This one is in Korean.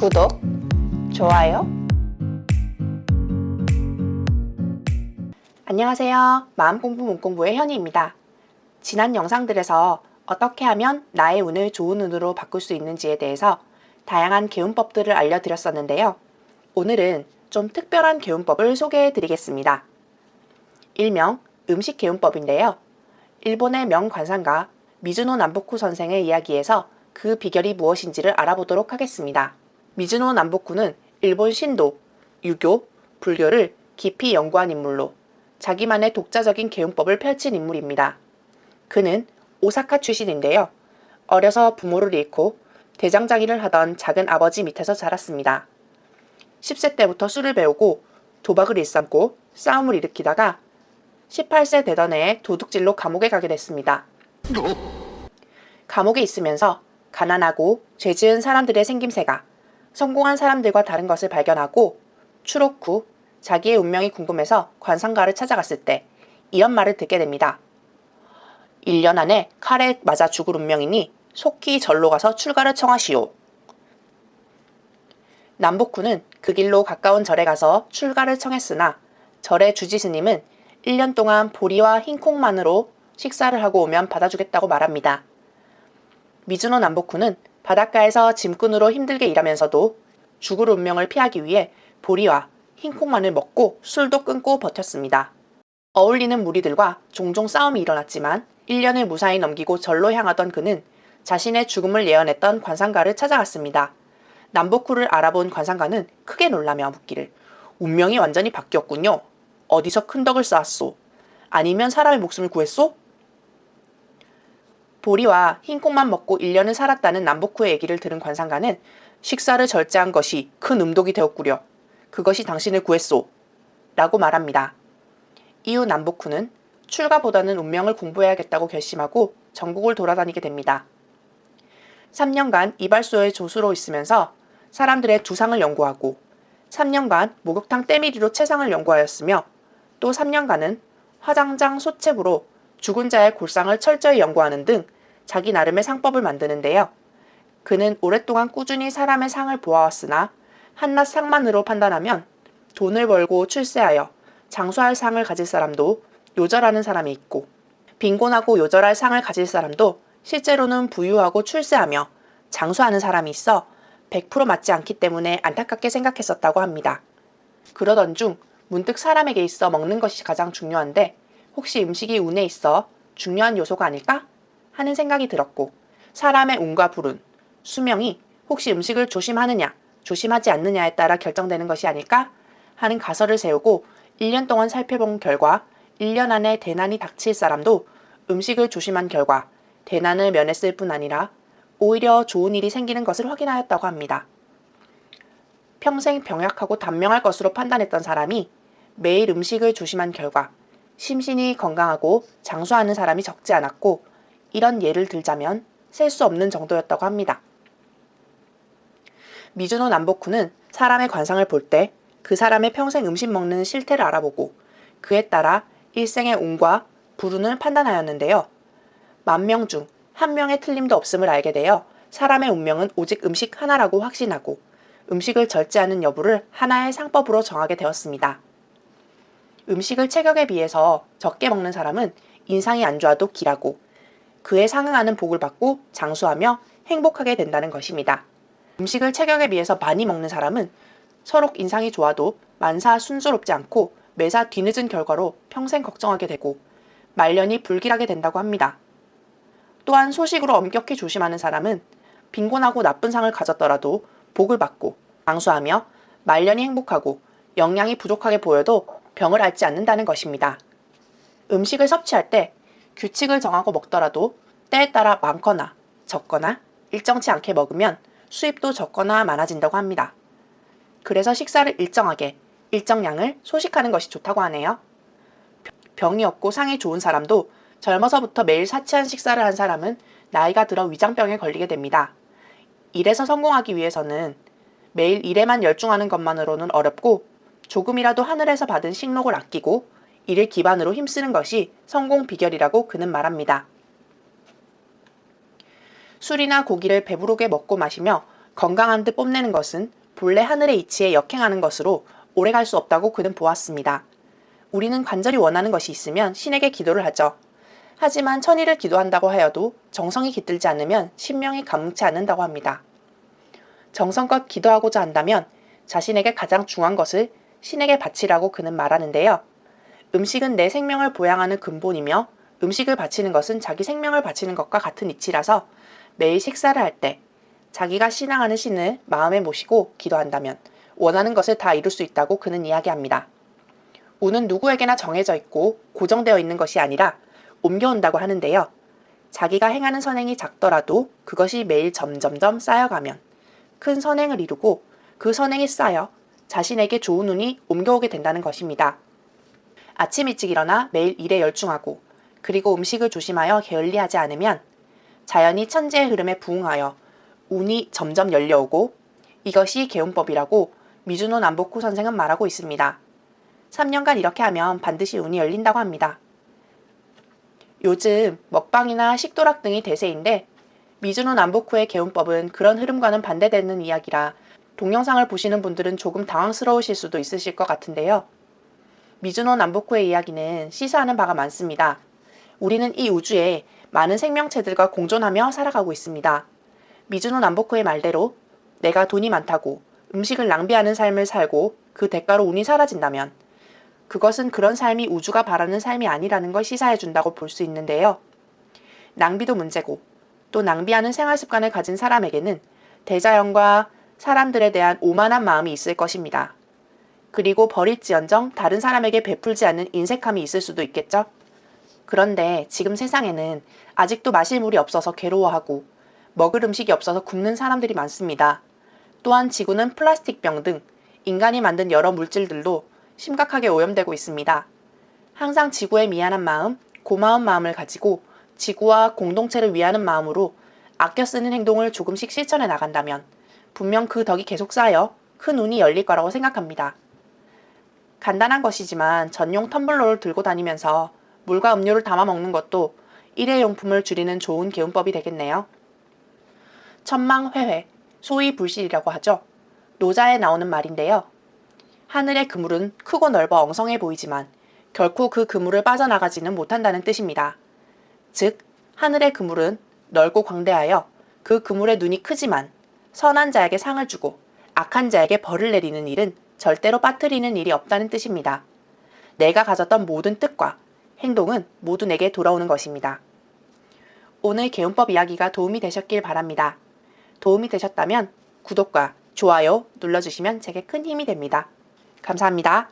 구독, 좋아요. 안녕하세요. 마음공부 몸공부의 현이입니다. 지난 영상들에서 어떻게 하면 나의 운을 좋은 운으로 바꿀 수 있는지에 대해서 다양한 개운법들을 알려드렸었는데요. 오늘은 좀 특별한 개운법을 소개해 드리겠습니다. 일명 음식 개운법인데요. 일본의 명관상가 미즈노 남보쿠 선생의 이야기에서 그 비결이 무엇인지를 알아보도록 하겠습니다. 미즈노 남보쿠는 일본 신도, 유교, 불교를 깊이 연구한 인물로 자기만의 독자적인 개운법을 펼친 인물입니다. 그는 오사카 출신인데요. 어려서 부모를 잃고 대장장이를 하던 작은 아버지 밑에서 자랐습니다. 10세 때부터 술을 배우고 도박을 일삼고 싸움을 일으키다가 18세 되던 해에 도둑질로 감옥에 가게 됐습니다. 감옥에 있으면서 가난하고 죄 지은 사람들의 생김새가 성공한 사람들과 다른 것을 발견하고 추록 후 자기의 운명이 궁금해서 관상가를 찾아갔을 때 이런 말을 듣게 됩니다. 1년 안에 칼에 맞아 죽을 운명이니 속히 절로 가서 출가를 청하시오. 남보쿠는 그 길로 가까운 절에 가서 출가를 청했으나 절의 주지스님은 1년 동안 보리와 흰콩만으로 식사를 하고 오면 받아주겠다고 말합니다. 미즈노 남보쿠는 바닷가에서 짐꾼으로 힘들게 일하면서도 죽을 운명을 피하기 위해 보리와 흰콩만을 먹고 술도 끊고 버텼습니다. 어울리는 무리들과 종종 싸움이 일어났지만 1년을 무사히 넘기고 절로 향하던 그는 자신의 죽음을 예언했던 관상가를 찾아갔습니다. 남보쿠를 알아본 관상가는 크게 놀라며 묻기를 운명이 완전히 바뀌었군요. 어디서 큰 덕을 쌓았소? 아니면 사람의 목숨을 구했소? 보리와 흰콩만 먹고 1년을 살았다는 남보쿠의 얘기를 들은 관상가는 식사를 절제한 것이 큰 음독이 되었구려. 그것이 당신을 구했소. 라고 말합니다. 이후 남보쿠는 출가보다는 운명을 공부해야겠다고 결심하고 전국을 돌아다니게 됩니다. 3년간 이발소의 조수로 있으면서 사람들의 두상을 연구하고 3년간 목욕탕 때밀이로 채상을 연구하였으며 또 3년간은 화장장 소책으로 죽은 자의 골상을 철저히 연구하는 등 자기 나름의 상법을 만드는데요. 그는 오랫동안 꾸준히 사람의 상을 보아왔으나 한낱 상만으로 판단하면 돈을 벌고 출세하여 장수할 상을 가질 사람도 요절하는 사람이 있고 빈곤하고 요절할 상을 가질 사람도 실제로는 부유하고 출세하며 장수하는 사람이 있어 100% 맞지 않기 때문에 안타깝게 생각했었다고 합니다. 그러던 중 문득 사람에게 있어 먹는 것이 가장 중요한데 혹시 음식이 운에 있어 중요한 요소가 아닐까? 하는 생각이 들었고 사람의 운과 불운, 수명이 혹시 음식을 조심하느냐, 조심하지 않느냐에 따라 결정되는 것이 아닐까? 하는 가설을 세우고 1년 동안 살펴본 결과 1년 안에 대난이 닥칠 사람도 음식을 조심한 결과 대난을 면했을 뿐 아니라 오히려 좋은 일이 생기는 것을 확인하였다고 합니다. 평생 병약하고 단명할 것으로 판단했던 사람이 매일 음식을 조심한 결과 심신이 건강하고 장수하는 사람이 적지 않았고 이런 예를 들자면 셀 수 없는 정도였다고 합니다. 미즈노 남보쿠는 사람의 관상을 볼 때 그 사람의 평생 음식 먹는 실태를 알아보고 그에 따라 일생의 운과 불운을 판단하였는데요. 10,000명 중 1명의 틀림도 없음을 알게 되어 사람의 운명은 오직 음식 하나라고 확신하고 음식을 절제하는 여부를 하나의 상법으로 정하게 되었습니다. 음식을 체격에 비해서 적게 먹는 사람은 인상이 안 좋아도 길하고 그에 상응하는 복을 받고 장수하며 행복하게 된다는 것입니다. 음식을 체격에 비해서 많이 먹는 사람은 서로 인상이 좋아도 만사 순조롭지 않고 매사 뒤늦은 결과로 평생 걱정하게 되고 말년이 불길하게 된다고 합니다. 또한 소식으로 엄격히 조심하는 사람은 빈곤하고 나쁜 상을 가졌더라도 복을 받고 장수하며 말년이 행복하고 영양이 부족하게 보여도 병을 앓지 않는다는 것입니다. 음식을 섭취할 때 규칙을 정하고 먹더라도 때에 따라 많거나 적거나 일정치 않게 먹으면 수입도 적거나 많아진다고 합니다. 그래서 식사를 일정하게 일정량을 소식하는 것이 좋다고 하네요. 병이 없고 상이 좋은 사람도 젊어서부터 매일 사치한 식사를 한 사람은 나이가 들어 위장병에 걸리게 됩니다. 일에서 성공하기 위해서는 매일 일에만 열중하는 것만으로는 어렵고 조금이라도 하늘에서 받은 식록을 아끼고 이를 기반으로 힘쓰는 것이 성공 비결이라고 그는 말합니다. 술이나 고기를 배부르게 먹고 마시며 건강한 듯 뽐내는 것은 본래 하늘의 이치에 역행하는 것으로 오래 갈 수 없다고 그는 보았습니다. 우리는 간절히 원하는 것이 있으면 신에게 기도를 하죠. 하지만 천일을 기도한다고 하여도 정성이 깃들지 않으면 신명이 감흥치 않는다고 합니다. 정성껏 기도하고자 한다면 자신에게 가장 중요한 것을 신에게 바치라고 그는 말하는데요. 음식은 내 생명을 보양하는 근본이며 음식을 바치는 것은 자기 생명을 바치는 것과 같은 이치라서 매일 식사를 할 때 자기가 신앙하는 신을 마음에 모시고 기도한다면 원하는 것을 다 이룰 수 있다고 그는 이야기합니다. 운은 누구에게나 정해져 있고 고정되어 있는 것이 아니라 옮겨온다고 하는데요. 자기가 행하는 선행이 작더라도 그것이 매일 점점점 쌓여가면 큰 선행을 이루고 그 선행이 쌓여 자신에게 좋은 운이 옮겨오게 된다는 것입니다. 아침 일찍 일어나 매일 일에 열중하고 그리고 음식을 조심하여 게을리하지 않으면 자연이 천지의 흐름에 부응하여 운이 점점 열려오고 이것이 개운법이라고 미즈노 남보쿠 선생은 말하고 있습니다. 3년간 이렇게 하면 반드시 운이 열린다고 합니다. 요즘 먹방이나 식도락 등이 대세인데 미즈노 남보쿠의 개운법은 그런 흐름과는 반대되는 이야기라 동영상을 보시는 분들은 조금 당황스러우실 수도 있으실 것 같은데요. 미즈노 남보쿠의 이야기는 시사하는 바가 많습니다. 우리는 이 우주에 많은 생명체들과 공존하며 살아가고 있습니다. 미즈노 남보쿠의 말대로 내가 돈이 많다고 음식을 낭비하는 삶을 살고 그 대가로 운이 사라진다면 그것은 그런 삶이 우주가 바라는 삶이 아니라는 걸 시사해준다고 볼 수 있는데요. 낭비도 문제고 또 낭비하는 생활 습관을 가진 사람에게는 대자연과 사람들에 대한 오만한 마음이 있을 것입니다. 그리고 버릴지언정 다른 사람에게 베풀지 않는 인색함이 있을 수도 있겠죠. 그런데 지금 세상에는 아직도 마실 물이 없어서 괴로워하고 먹을 음식이 없어서 굶는 사람들이 많습니다. 또한 지구는 플라스틱 병 등 인간이 만든 여러 물질들로 심각하게 오염되고 있습니다. 항상 지구에 미안한 마음, 고마운 마음을 가지고 지구와 공동체를 위하는 마음으로 아껴 쓰는 행동을 조금씩 실천해 나간다면 분명 그 덕이 계속 쌓여 큰 운이 열릴 거라고 생각합니다. 간단한 것이지만 전용 텀블러를 들고 다니면서 물과 음료를 담아 먹는 것도 일회용품을 줄이는 좋은 개운법이 되겠네요. 천망회회, 소위 불실이라고 하죠. 노자에 나오는 말인데요. 하늘의 그물은 크고 넓어 엉성해 보이지만 결코 그 그물을 빠져나가지는 못한다는 뜻입니다. 즉, 하늘의 그물은 넓고 광대하여 그 그물의 눈이 크지만 선한 자에게 상을 주고 악한 자에게 벌을 내리는 일은 절대로 빠뜨리는 일이 없다는 뜻입니다. 내가 가졌던 모든 뜻과 행동은 모두 내게 돌아오는 것입니다. 오늘 개운법 이야기가 도움이 되셨길 바랍니다. 도움이 되셨다면 구독과 좋아요 눌러주시면 제게 큰 힘이 됩니다. 감사합니다.